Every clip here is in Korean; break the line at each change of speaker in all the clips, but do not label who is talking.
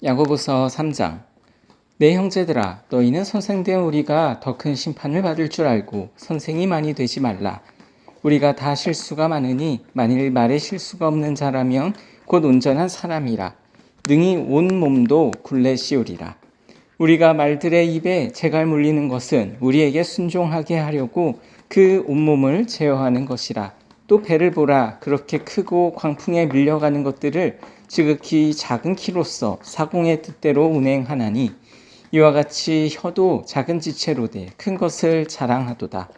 야고보서 3장. 내 형제들아, 너희는 선생된 우리가 더 큰 심판을 받을 줄 알고 선생이 많이 되지 말라. 우리가 다 실수가 많으니 만일 말에 실수가 없는 자라면 곧 온전한 사람이라. 능히 온 몸도 굴레 씌우리라. 우리가 말들의 입에 재갈 물리는 것은 우리에게 순종하게 하려고 그 온몸을 제어하는 것이라. 또 배를 보라. 그렇게 크고 광풍에 밀려가는 것들을 지극히 작은 키로서 사공의 뜻대로 운행하나니 이와 같이 혀도 작은 지체로 돼 큰 것을 자랑하도다.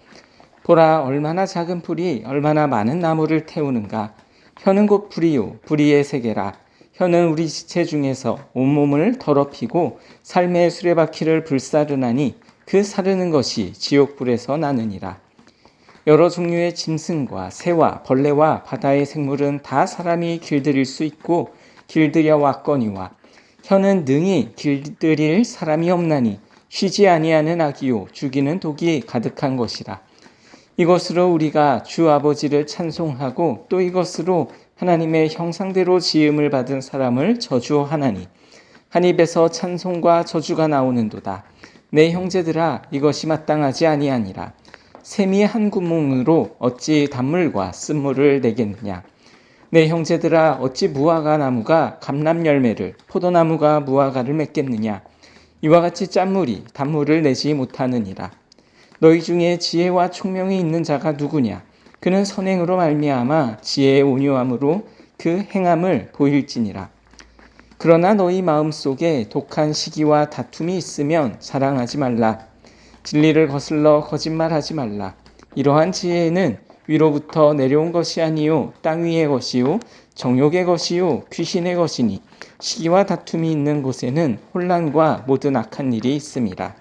보라, 얼마나 작은 불이 얼마나 많은 나무를 태우는가. 혀는 곧 불이요 불의의 세계라. 혀는 우리 지체 중에서 온몸을 더럽히고 삶의 수레바퀴를 불사르나니 그 사르는 것이 지옥불에서 나느니라. 여러 종류의 짐승과 새와 벌레와 바다의 생물은 다 사람이 길들일 수 있고 길들여 왔거니와 혀는 능히 길들일 사람이 없나니 쉬지 아니하는 악이요 죽이는 독이 가득한 것이라. 이것으로 우리가 주 아버지를 찬송하고 또 이것으로 하나님의 형상대로 지음을 받은 사람을 저주하나니 한 입에서 찬송과 저주가 나오는도다. 내 형제들아, 이것이 마땅하지 아니하니라. 샘이 한 구멍으로 어찌 단물과 쓴물을 내겠느냐. 내 형제들아, 어찌 무화과 나무가 감람 열매를 포도나무가 무화과를 맺겠느냐. 이와 같이 짠물이 단물을 내지 못하느니라. 너희 중에 지혜와 총명이 있는 자가 누구냐. 그는 선행으로 말미암아 지혜의 온유함으로 그 행함을 보일지니라. 그러나 너희 마음속에 독한 시기와 다툼이 있으면 자랑하지 말라. 진리를 거슬러 거짓말하지 말라. 이러한 지혜는 위로부터 내려온 것이 아니요 땅 위의 것이요 정욕의 것이요 귀신의 것이니 시기와 다툼이 있는 곳에는 혼란과 모든 악한 일이 있음이라.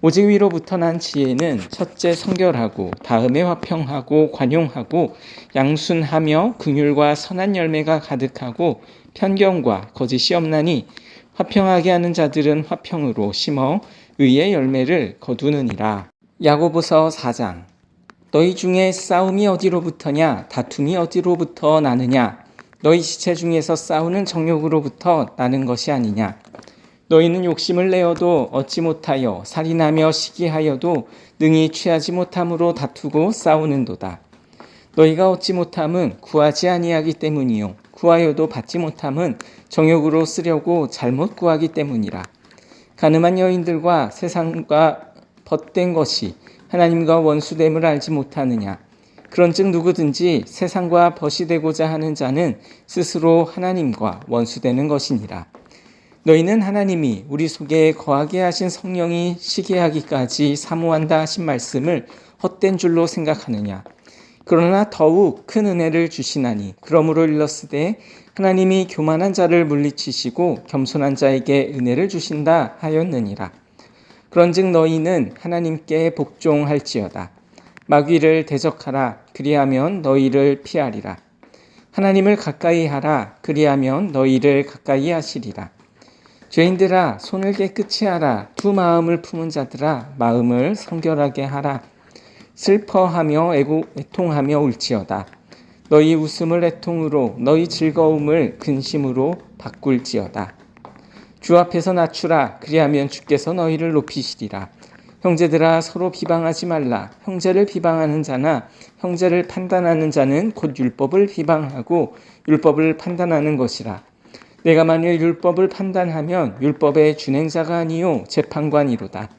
오직 위로부터 난 지혜는 첫째 성결하고 다음에 화평하고 관용하고 양순하며 긍휼과 선한 열매가 가득하고 편견과 거짓이 없나니 화평하게 하는 자들은 화평으로 심어 의의 열매를 거두느니라. 야고보서 4장. 너희 중에 싸움이 어디로부터냐 다툼이 어디로부터 나느냐. 너희 지체 중에서 싸우는 정욕으로부터 나는 것이 아니냐. 너희는 욕심을 내어도 얻지 못하여 살인하며 시기하여도 능히 취하지 못함으로 다투고 싸우는도다. 너희가 얻지 못함은 구하지 아니하기 때문이요 구하여도 받지 못함은 정욕으로 쓰려고 잘못 구하기 때문이라. 가늠한 여인들과 세상과 벗된 것이 하나님과 원수됨을 알지 못하느냐. 그런즉 누구든지 세상과 벗이 되고자 하는 자는 스스로 하나님과 원수되는 것이니라. 너희는 하나님이 우리 속에 거하게 하신 성령이 시기하기까지 사모한다 하신 말씀을 헛된 줄로 생각하느냐. 그러나 더욱 큰 은혜를 주시나니 그러므로 일렀으되 하나님이 교만한 자를 물리치시고 겸손한 자에게 은혜를 주신다 하였느니라. 그런즉 너희는 하나님께 복종할지어다. 마귀를 대적하라. 그리하면 너희를 피하리라. 하나님을 가까이 하라. 그리하면 너희를 가까이 하시리라. 죄인들아, 손을 깨끗이 하라. 두 마음을 품은 자들아, 마음을 성결하게 하라. 슬퍼하며 애통하며 울지어다. 너희 웃음을 애통으로 너희 즐거움을 근심으로 바꿀지어다. 주 앞에서 낮추라. 그리하면 주께서 너희를 높이시리라. 형제들아, 서로 비방하지 말라. 형제를 비방하는 자나 형제를 판단하는 자는 곧 율법을 비방하고 율법을 판단하는 것이라. 내가 만일 율법을 판단하면 율법의 준행자가 아니요 재판관이로다.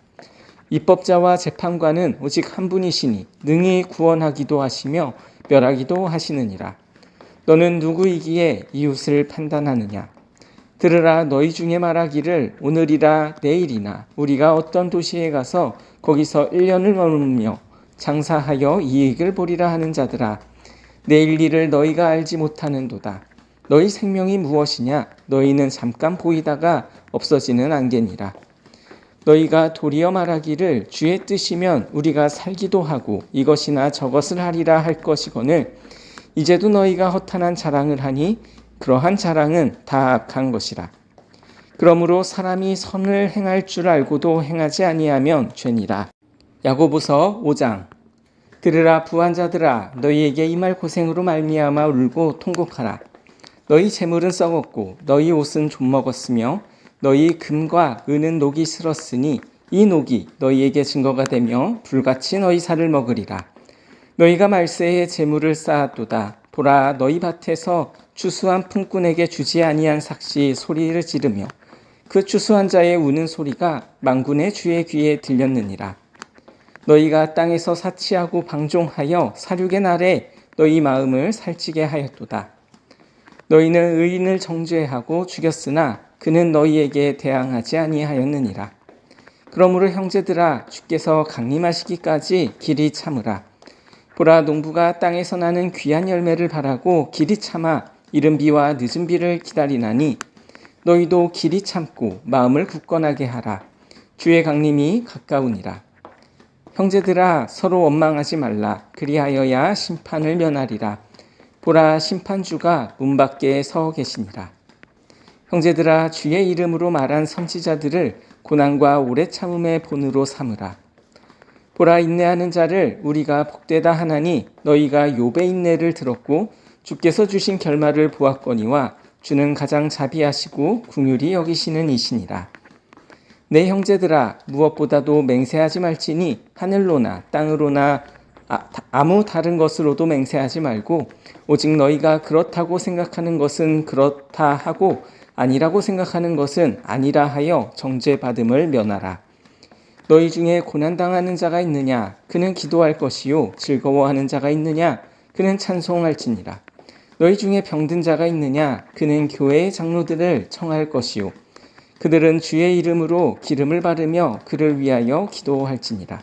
입법자와 재판관은 오직 한 분이시니 능히 구원하기도 하시며 멸하기도 하시느니라. 너는 누구이기에 이웃을 판단하느냐. 들으라. 너희 중에 말하기를 오늘이라 내일이나 우리가 어떤 도시에 가서 거기서 1년을 머무며 장사하여 이익을 보리라 하는 자들아, 내일 일을 너희가 알지 못하는도다. 너희 생명이 무엇이냐. 너희는 잠깐 보이다가 없어지는 안개니라. 너희가 도리어 말하기를 주의 뜻이면 우리가 살기도 하고 이것이나 저것을 하리라 할 것이거늘 이제도 너희가 허탄한 자랑을 하니 그러한 자랑은 다 악한 것이라. 그러므로 사람이 선을 행할 줄 알고도 행하지 아니하면 죄니라. 야고보서 5장. 들으라. 부한자들아, 너희에게 임할 고생으로 말미암아 울고 통곡하라. 너희 재물은 썩었고 너희 옷은 좀 먹었으며 너희 금과 은은 녹이 슬었으니 이 녹이 너희에게 증거가 되며 불같이 너희 살을 먹으리라. 너희가 말세에 재물을 쌓았도다. 보라, 너희 밭에서 추수한 품꾼에게 주지 아니한 삭시 소리를 지르며 그 추수한 자의 우는 소리가 만군의 주의 귀에 들렸느니라. 너희가 땅에서 사치하고 방종하여 살육의 날에 너희 마음을 살찌게 하였도다. 너희는 의인을 정죄하고 죽였으나 그는 너희에게 대항하지 아니하였느니라. 그러므로 형제들아, 주께서 강림하시기까지 길이 참으라. 보라, 농부가 땅에서 나는 귀한 열매를 바라고 길이 참아 이른 비와 늦은 비를 기다리나니 너희도 길이 참고 마음을 굳건하게 하라. 주의 강림이 가까우니라. 형제들아, 서로 원망하지 말라. 그리하여야 심판을 면하리라. 보라, 심판주가 문 밖에 서 계시니라. 형제들아, 주의 이름으로 말한 선지자들을 고난과 오래 참음의 본으로 삼으라. 보라, 인내하는 자를 우리가 복되다 하나니 너희가 욥의 인내를 들었고 주께서 주신 결말을 보았거니와 주는 가장 자비하시고 긍휼히 여기시는 이시니라. 내 형제들아, 무엇보다도 맹세하지 말지니 하늘로나 땅으로나 아무 다른 것으로도 맹세하지 말고 오직 너희가 그렇다고 생각하는 것은 그렇다 하고 아니라고 생각하는 것은 아니라 하여 정죄받음을 면하라. 너희 중에 고난당하는 자가 있느냐? 그는 기도할 것이요. 즐거워하는 자가 있느냐? 그는 찬송할지니라. 너희 중에 병든 자가 있느냐? 그는 교회의 장로들을 청할 것이요. 그들은 주의 이름으로 기름을 바르며 그를 위하여 기도할지니라.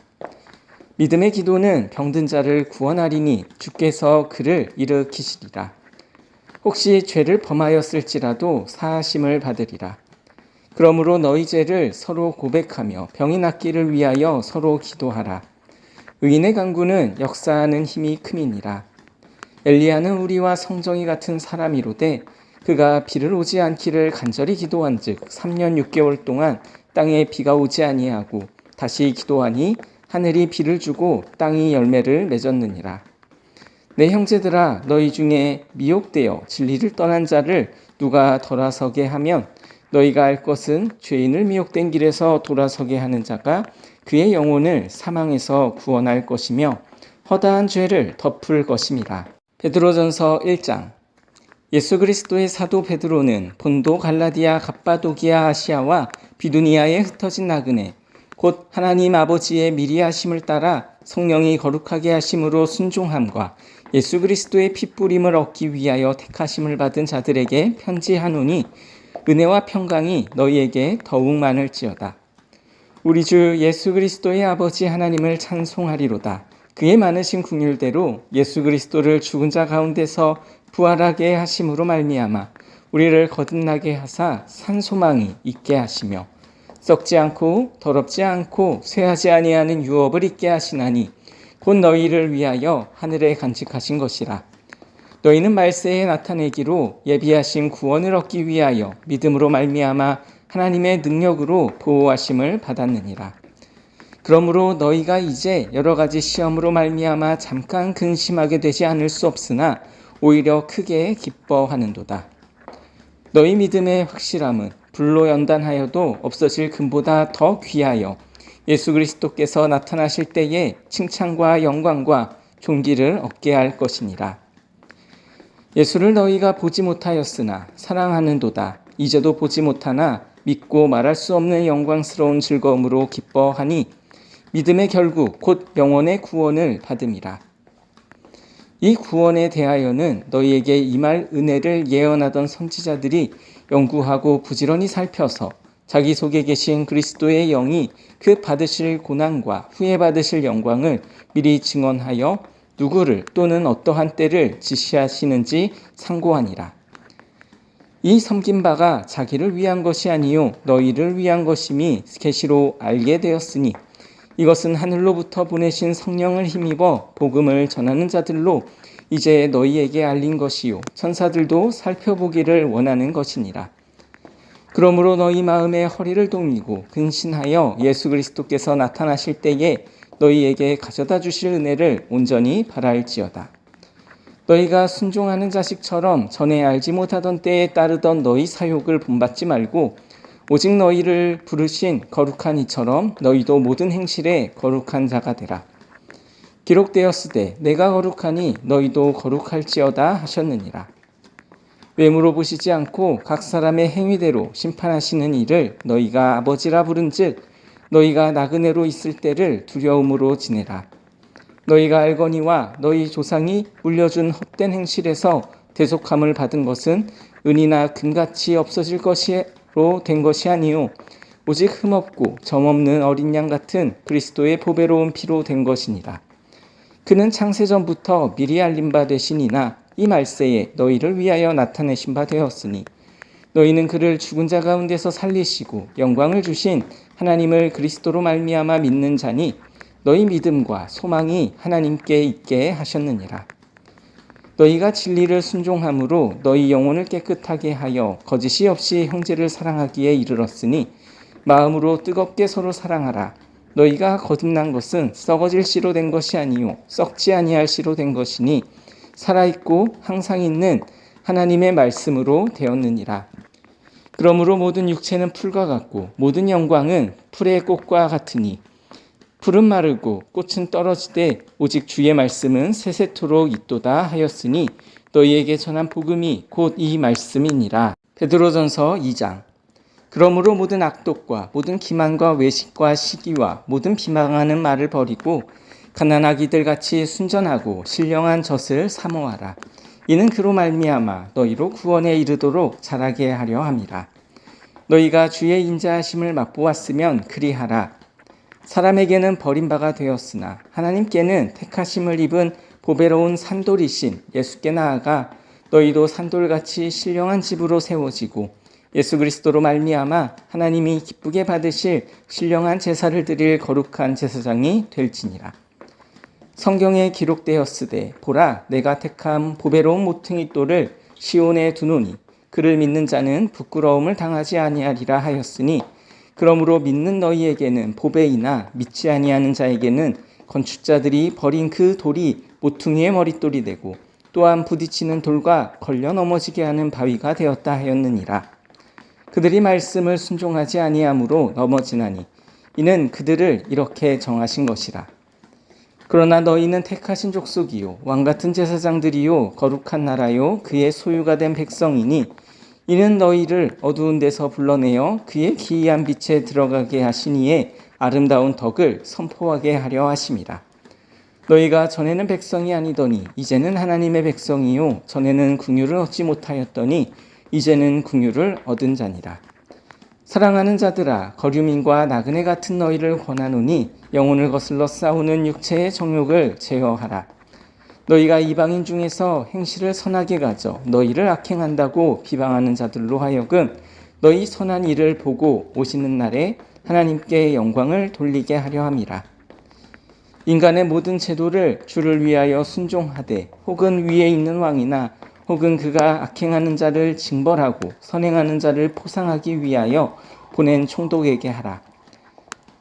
믿음의 기도는 병든 자를 구원하리니 주께서 그를 일으키시리라. 혹시 죄를 범하였을지라도 사하심을 받으리라. 그러므로 너희 죄를 서로 고백하며 병이 낫기를 위하여 서로 기도하라. 의인의 간구는 역사하는 힘이 큼이니라. 엘리야는 우리와 성정이 같은 사람이로되 그가 비를 오지 않기를 간절히 기도한즉 3년 6개월 동안 땅에 비가 오지 아니하고 다시 기도하니 하늘이 비를 주고 땅이 열매를 맺었느니라. 내 형제들아, 너희 중에 미혹되어 진리를 떠난 자를 누가 돌아서게 하면 너희가 알 것은 죄인을 미혹된 길에서 돌아서게 하는 자가 그의 영혼을 사망에서 구원할 것이며 허다한 죄를 덮을 것임이라. 베드로전서 1장. 예수 그리스도의 사도 베드로는 본도, 갈라디아, 갑바도기아, 아시아와 비두니아에 흩어진 나그네 곧 하나님 아버지의 미리 하심을 따라 성령이 거룩하게 하심으로 순종함과 예수 그리스도의 핏부림을 얻기 위하여 택하심을 받은 자들에게 편지하노니 은혜와 평강이 너희에게 더욱 많을지어다. 우리 주 예수 그리스도의 아버지 하나님을 찬송하리로다. 그의 많으신 긍휼대로 예수 그리스도를 죽은 자 가운데서 부활하게 하심으로 말미암아 우리를 거듭나게 하사 산 소망이 있게 하시며 썩지 않고 더럽지 않고 쇠하지 아니하는 유업을 있게 하시나니 곧 너희를 위하여 하늘에 간직하신 것이라. 너희는 말세에 나타내기로 예비하신 구원을 얻기 위하여 믿음으로 말미암아 하나님의 능력으로 보호하심을 받았느니라. 그러므로 너희가 이제 여러 가지 시험으로 말미암아 잠깐 근심하게 되지 않을 수 없으나 오히려 크게 기뻐하는도다. 너희 믿음의 확실함은 불로 연단하여도 없어질 금보다 더 귀하여 예수 그리스도께서 나타나실 때에 칭찬과 영광과 존귀를 얻게 할 것이니라. 예수를 너희가 보지 못하였으나 사랑하는도다. 이제도 보지 못하나 믿고 말할 수 없는 영광스러운 즐거움으로 기뻐하니 믿음의 결국 곧 영혼의 구원을 받음이라. 이 구원에 대하여는 너희에게 임할 은혜를 예언하던 선지자들이 연구하고 부지런히 살펴서 자기 속에 계신 그리스도의 영이 그 받으실 고난과 후에 받으실 영광을 미리 증언하여 누구를 또는 어떠한 때를 지시하시는지 상고하니라. 이 섬긴 바가 자기를 위한 것이 아니요 너희를 위한 것임이 계시로 알게 되었으니 이것은 하늘로부터 보내신 성령을 힘입어 복음을 전하는 자들로 이제 너희에게 알린 것이요 천사들도 살펴보기를 원하는 것이니라. 그러므로 너희 마음에 허리를 동이고 근신하여 예수 그리스도께서 나타나실 때에 너희에게 가져다 주실 은혜를 온전히 바랄지어다. 너희가 순종하는 자식처럼 전에 알지 못하던 때에 따르던 너희 사욕을 본받지 말고 오직 너희를 부르신 거룩한 이처럼 너희도 모든 행실에 거룩한 자가 되라. 기록되었으되 내가 거룩하니 너희도 거룩할지어다 하셨느니라. 외모로 보시지 않고 각 사람의 행위대로 심판하시는 이를 너희가 아버지라 부른즉 너희가 나그네로 있을 때를 두려움으로 지내라. 너희가 알거니와 너희 조상이 물려준 헛된 행실에서 대속함을 받은 것은 은이나 금같이 없어질 것으로 된 것이 아니요 오직 흠없고 점없는 어린 양 같은 그리스도의 보배로운 피로 된 것이니라. 그는 창세전부터 미리 알린 바 되시니나 이 말세에 너희를 위하여 나타내신 바 되었으니 너희는 그를 죽은 자 가운데서 살리시고 영광을 주신 하나님을 그리스도로 말미암아 믿는 자니 너희 믿음과 소망이 하나님께 있게 하셨느니라. 너희가 진리를 순종함으로 너희 영혼을 깨끗하게 하여 거짓이 없이 형제를 사랑하기에 이르렀으니 마음으로 뜨겁게 서로 사랑하라. 너희가 거듭난 것은 썩어질 씨로 된 것이 아니요 썩지 아니할 씨로 된 것이니 살아있고 항상 있는 하나님의 말씀으로 되었느니라. 그러므로 모든 육체는 풀과 같고 모든 영광은 풀의 꽃과 같으니 풀은 마르고 꽃은 떨어지되 오직 주의 말씀은 세세토록 있도다 하였으니 너희에게 전한 복음이 곧 이 말씀이니라. 베드로전서 2장. 그러므로 모든 악독과 모든 기만과 외식과 시기와 모든 비방하는 말을 버리고 가난아기들 같이 순전하고 신령한 젖을 사모하라. 이는 그로 말미암아 너희로 구원에 이르도록 자라게 하려 함이라. 너희가 주의 인자하심을 맛보았으면 그리하라. 사람에게는 버림바가 되었으나 하나님께는 택하심을 입은 보배로운 산돌이신 예수께 나아가 너희도 산돌같이 신령한 집으로 세워지고 예수 그리스도로 말미암아 하나님이 기쁘게 받으실 신령한 제사를 드릴 거룩한 제사장이 될지니라. 성경에 기록되었으되 보라 내가 택한 보배로운 모퉁이 돌을 시온에 두노니 그를 믿는 자는 부끄러움을 당하지 아니하리라 하였으니 그러므로 믿는 너희에게는 보배이나 믿지 아니하는 자에게는 건축자들이 버린 그 돌이 모퉁이의 머릿돌이 되고 또한 부딪히는 돌과 걸려 넘어지게 하는 바위가 되었다 하였느니라. 그들이 말씀을 순종하지 아니하므로 넘어지나니 이는 그들을 이렇게 정하신 것이라. 그러나 너희는 택하신 족속이요 왕같은 제사장들이요 거룩한 나라요 그의 소유가 된 백성이니 이는 너희를 어두운 데서 불러내어 그의 기이한 빛에 들어가게 하시니에 아름다운 덕을 선포하게 하려 하심이라. 너희가 전에는 백성이 아니더니 이제는 하나님의 백성이요 전에는 긍휼을 얻지 못하였더니 이제는 긍휼을 얻은 자니라. 사랑하는 자들아 거류민과 나그네 같은 너희를 권하노니 영혼을 거슬러 싸우는 육체의 정욕을 제어하라. 너희가 이방인 중에서 행실을 선하게 가져 너희를 악행한다고 비방하는 자들로 하여금 너희 선한 일을 보고 오시는 날에 하나님께 영광을 돌리게 하려 함이라. 인간의 모든 제도를 주를 위하여 순종하되 혹은 위에 있는 왕이나 혹은 그가 악행하는 자를 징벌하고 선행하는 자를 포상하기 위하여 보낸 총독에게 하라.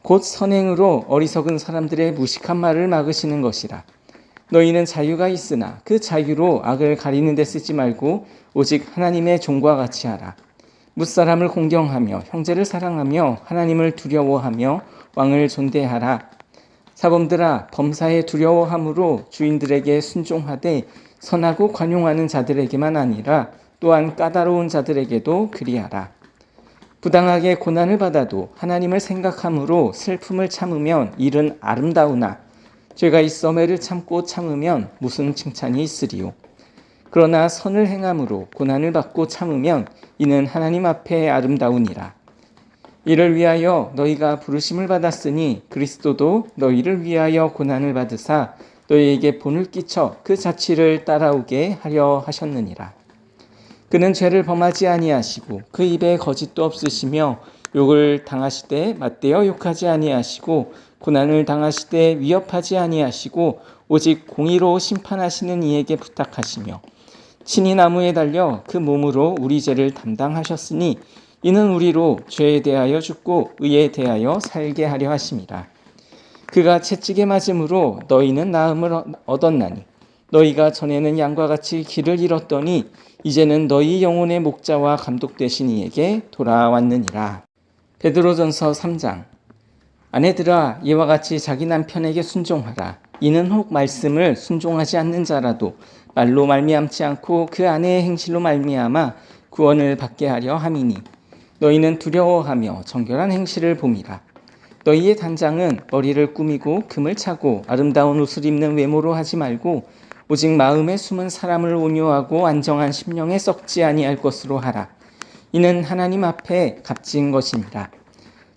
곧 선행으로 어리석은 사람들의 무식한 말을 막으시는 것이라. 너희는 자유가 있으나 그 자유로 악을 가리는 데 쓰지 말고 오직 하나님의 종과 같이 하라. 무사람을 공경하며 형제를 사랑하며 하나님을 두려워하며 왕을 존대하라. 사범들아 범사에 두려워함으로 주인들에게 순종하되 선하고 관용하는 자들에게만 아니라 또한 까다로운 자들에게도 그리하라. 부당하게 고난을 받아도 하나님을 생각함으로 슬픔을 참으면 일은 아름다우나 죄가 있어 매를 참고 참으면 무슨 칭찬이 있으리요. 그러나 선을 행함으로 고난을 받고 참으면 이는 하나님 앞에 아름다우니라. 이를 위하여 너희가 부르심을 받았으니 그리스도도 너희를 위하여 고난을 받으사 너희에게 본을 끼쳐 그 자취를 따라오게 하려 하셨느니라. 그는 죄를 범하지 아니하시고 그 입에 거짓도 없으시며 욕을 당하시되 맞대어 욕하지 아니하시고 고난을 당하시되 위협하지 아니하시고 오직 공의로 심판하시는 이에게 부탁하시며 친히 나무에 달려 그 몸으로 우리 죄를 담당하셨으니 이는 우리로 죄에 대하여 죽고 의에 대하여 살게 하려 하심이라. 그가 채찍에 맞음으로 너희는 나음을 얻었나니 너희가 전에는 양과 같이 길을 잃었더니 이제는 너희 영혼의 목자와 감독되신 이에게 돌아왔느니라. 베드로전서 3장. 아내들아 이와 같이 자기 남편에게 순종하라. 이는 혹 말씀을 순종하지 않는 자라도 말로 말미암지 않고 그 아내의 행실로 말미암아 구원을 받게 하려 함이니 너희는 두려워하며 정결한 행실을 봄이라. 너희의 단장은 머리를 꾸미고 금을 차고 아름다운 옷을 입는 외모로 하지 말고 오직 마음에 숨은 사람을 온유하고 안정한 심령에 썩지 아니할 것으로 하라. 이는 하나님 앞에 값진 것이니라.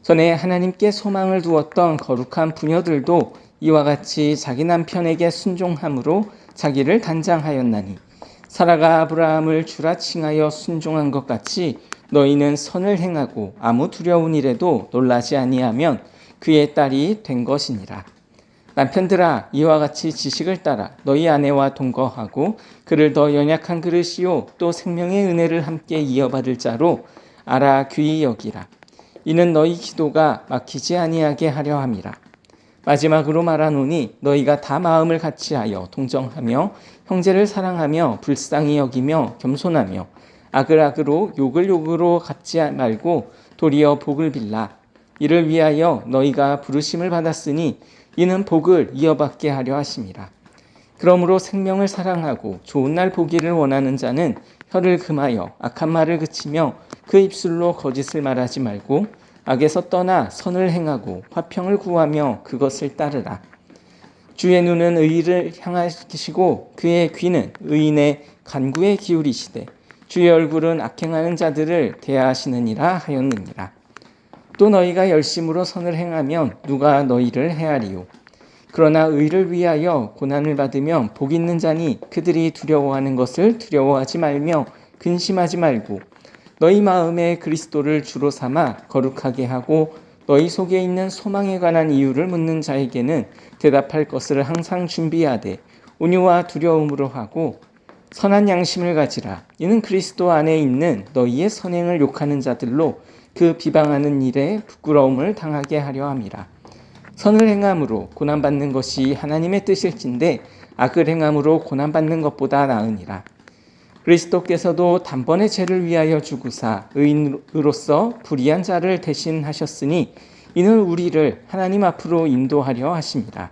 전에 하나님께 소망을 두었던 거룩한 부녀들도 이와 같이 자기 남편에게 순종함으로 자기를 단장하였나니 사라가 아브라함을 주라 칭하여 순종한 것 같이 너희는 선을 행하고 아무 두려운 일에도 놀라지 아니하면 그의 딸이 된 것이니라. 남편들아 이와 같이 지식을 따라 너희 아내와 동거하고 그를 더 연약한 그릇이요 또 생명의 은혜를 함께 이어받을 자로 알아 귀히 여기라. 이는 너희 기도가 막히지 아니하게 하려 함이라. 마지막으로 말하노니 너희가 다 마음을 같이하여 동정하며 형제를 사랑하며 불쌍히 여기며 겸손하며 악을 악으로 욕을 욕으로 갚지 말고 도리어 복을 빌라. 이를 위하여 너희가 부르심을 받았으니 이는 복을 이어받게 하려 하심이라. 그러므로 생명을 사랑하고 좋은 날 보기를 원하는 자는 혀를 금하여 악한 말을 그치며 그 입술로 거짓을 말하지 말고 악에서 떠나 선을 행하고 화평을 구하며 그것을 따르라. 주의 눈은 의를 향하시고 그의 귀는 의인의 간구에 기울이시되 주의 얼굴은 악행하는 자들을 대하시느니라 하였느니라. 또 너희가 열심으로 선을 행하면 누가 너희를 헤아리요. 그러나 의를 위하여 고난을 받으면 복 있는 자니 그들이 두려워하는 것을 두려워하지 말며 근심하지 말고 너희 마음에 그리스도를 주로 삼아 거룩하게 하고 너희 속에 있는 소망에 관한 이유를 묻는 자에게는 대답할 것을 항상 준비하되 온유와 두려움으로 하고 선한 양심을 가지라. 이는 그리스도 안에 있는 너희의 선행을 욕하는 자들로 그 비방하는 일에 부끄러움을 당하게 하려 함이라. 선을 행함으로 고난받는 것이 하나님의 뜻일진데 악을 행함으로 고난받는 것보다 나으니라. 그리스도께서도 단번에 죄를 위하여 죽으사 의인으로서 불의한 자를 대신하셨으니 이는 우리를 하나님 앞으로 인도하려 하심이라.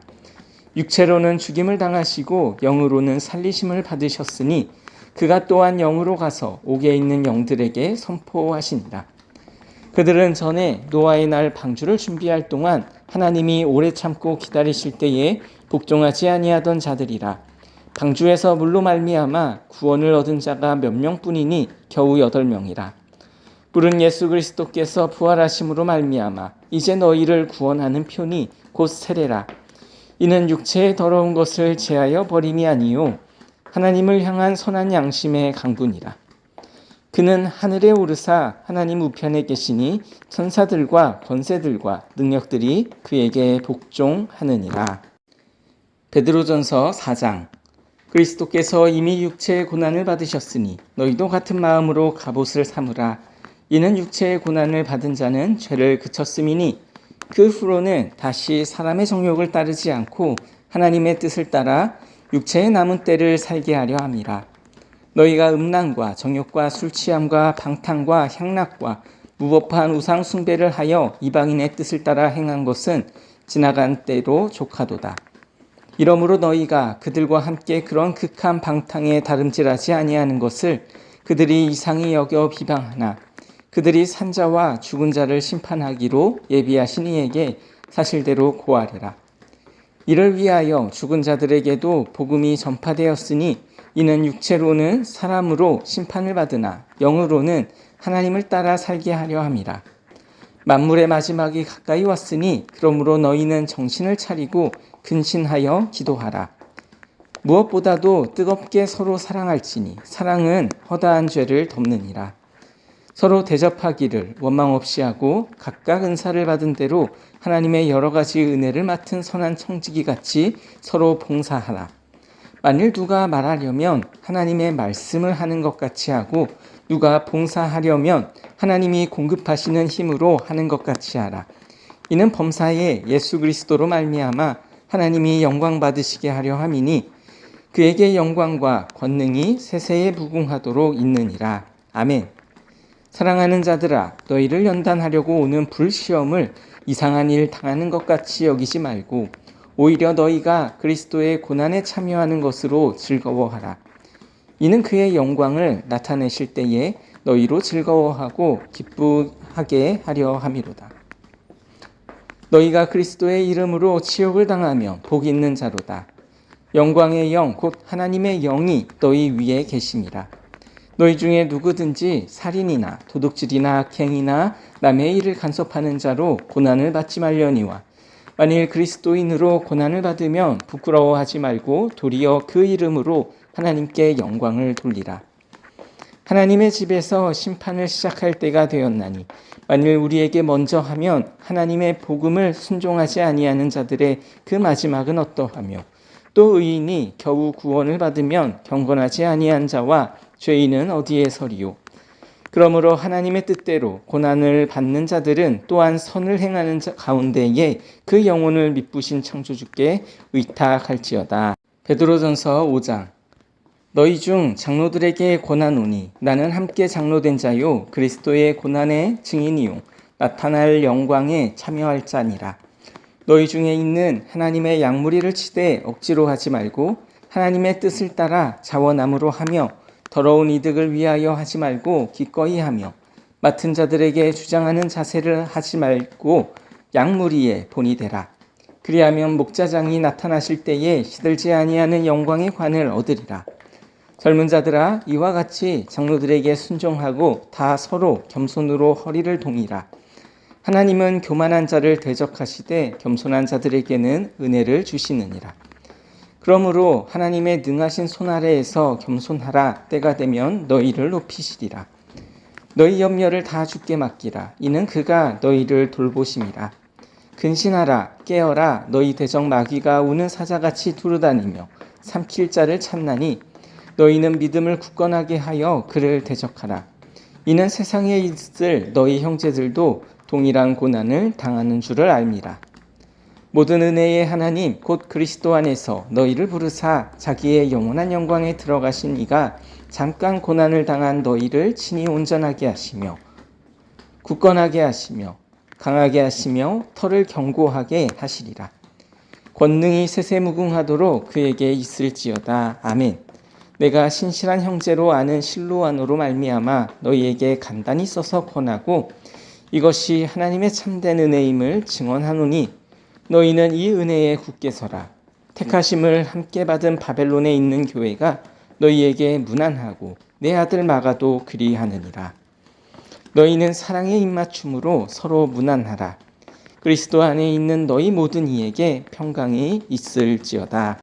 육체로는 죽임을 당하시고 영으로는 살리심을 받으셨으니 그가 또한 영으로 가서 옥에 있는 영들에게 선포하시니라. 그들은 전에 노아의 날 방주를 준비할 동안 하나님이 오래 참고 기다리실 때에 복종하지 아니하던 자들이라. 방주에서 물로 말미암아 구원을 얻은 자가 몇 명뿐이니 겨우 8명이라. 물은 예수 그리스도께서 부활하심으로 말미암아 이제 너희를 구원하는 표니 곧 세례라. 이는 육체의 더러운 것을 제하여 버림이 아니요 하나님을 향한 선한 양심의 강분이라. 그는 하늘에 오르사 하나님 우편에 계시니 천사들과 권세들과 능력들이 그에게 복종하느니라. 베드로전서 4장. 그리스도께서 이미 육체의 고난을 받으셨으니 너희도 같은 마음으로 갑옷을 삼으라. 이는 육체의 고난을 받은 자는 죄를 그쳤음이니 그 후로는 다시 사람의 정욕을 따르지 않고 하나님의 뜻을 따라 육체의 남은 때를 살게 하려 함이라. 너희가 음란과 정욕과 술취함과 방탕과 향락과 무법한 우상 숭배를 하여 이방인의 뜻을 따라 행한 것은 지나간 때로 족하도다. 이러므로 너희가 그들과 함께 그런 극한 방탕에 다름질하지 아니하는 것을 그들이 이상히 여겨 비방하나 그들이 산자와 죽은 자를 심판하기로 예비하신 이에게 사실대로 고하리라. 이를 위하여 죽은 자들에게도 복음이 전파되었으니 이는 육체로는 사람으로 심판을 받으나 영으로는 하나님을 따라 살게 하려 함이라. 만물의 마지막이 가까이 왔으니 그러므로 너희는 정신을 차리고 근신하여 기도하라. 무엇보다도 뜨겁게 서로 사랑할지니 사랑은 허다한 죄를 덮느니라. 서로 대접하기를 원망 없이 하고 각각 은사를 받은 대로 하나님의 여러 가지 은혜를 맡은 선한 청지기 같이 서로 봉사하라. 만일 누가 말하려면 하나님의 말씀을 하는 것 같이 하고 누가 봉사하려면 하나님이 공급하시는 힘으로 하는 것 같이 하라. 이는 범사에 예수 그리스도로 말미암아 하나님이 영광 받으시게 하려 함이니 그에게 영광과 권능이 세세에 무궁하도록 있느니라. 아멘. 사랑하는 자들아, 너희를 연단하려고 오는 불시험을 이상한 일 당하는 것 같이 여기지 말고 오히려 너희가 그리스도의 고난에 참여하는 것으로 즐거워하라. 이는 그의 영광을 나타내실 때에 너희로 즐거워하고 기쁘하게 하려 함이로다. 너희가 그리스도의 이름으로 치욕을 당하면 복 있는 자로다. 영광의 영 곧 하나님의 영이 너희 위에 계심이라. 너희 중에 누구든지 살인이나 도둑질이나 악행이나 남의 일을 간섭하는 자로 고난을 받지 말려니와 만일 그리스도인으로 고난을 받으면 부끄러워하지 말고 도리어 그 이름으로 하나님께 영광을 돌리라. 하나님의 집에서 심판을 시작할 때가 되었나니 만일 우리에게 먼저 하면 하나님의 복음을 순종하지 아니하는 자들의 그 마지막은 어떠하며 또 의인이 겨우 구원을 받으면 경건하지 아니한 자와 죄인은 어디에 서리요. 그러므로 하나님의 뜻대로 고난을 받는 자들은 또한 선을 행하는 가운데에 그 영혼을 미쁘신 창조주께 의탁할지어다. 베드로전서 5장. 너희 중 장로들에게 권하노니 나는 함께 장로된 자요 그리스도의 고난의 증인이요 나타날 영광에 참여할 자니라. 너희 중에 있는 하나님의 양무리를 치되 억지로 하지 말고 하나님의 뜻을 따라 자원함으로 하며 더러운 이득을 위하여 하지 말고 기꺼이 하며 맡은 자들에게 주장하는 자세를 하지 말고 양무리에 본이 되라. 그리하면 목자장이 나타나실 때에 시들지 아니하는 영광의 관을 얻으리라. 젊은 자들아 이와 같이 장로들에게 순종하고 다 서로 겸손으로 허리를 동이라. 하나님은 교만한 자를 대적하시되 겸손한 자들에게는 은혜를 주시느니라. 그러므로 하나님의 능하신 손 아래에서 겸손하라. 때가 되면 너희를 높이시리라. 너희 염려를 다 주께 맡기라. 이는 그가 너희를 돌보심이라. 근신하라. 깨어라. 너희 대적 마귀가 우는 사자같이 두루다니며 삼킬 자를 찾나니 너희는 믿음을 굳건하게 하여 그를 대적하라. 이는 세상에 있을 너희 형제들도 동일한 고난을 당하는 줄을 알미라. 모든 은혜의 하나님 곧 그리스도 안에서 너희를 부르사 자기의 영원한 영광에 들어가신 이가 잠깐 고난을 당한 너희를 친히 온전하게 하시며 굳건하게 하시며 강하게 하시며 털을 견고하게 하시리라. 권능이 세세무궁하도록 그에게 있을지어다. 아멘. 내가 신실한 형제로 아는 실로아노로 말미암아 너희에게 간단히 써서 권하고 이것이 하나님의 참된 은혜임을 증언하노니 너희는 이 은혜에 굳게 서라. 택하심을 함께 받은 바벨론에 있는 교회가 너희에게 무난하고 내 아들 마가도 그리하느니라. 너희는 사랑의 입맞춤으로 서로 무난하라. 그리스도 안에 있는 너희 모든 이에게 평강이 있을지어다.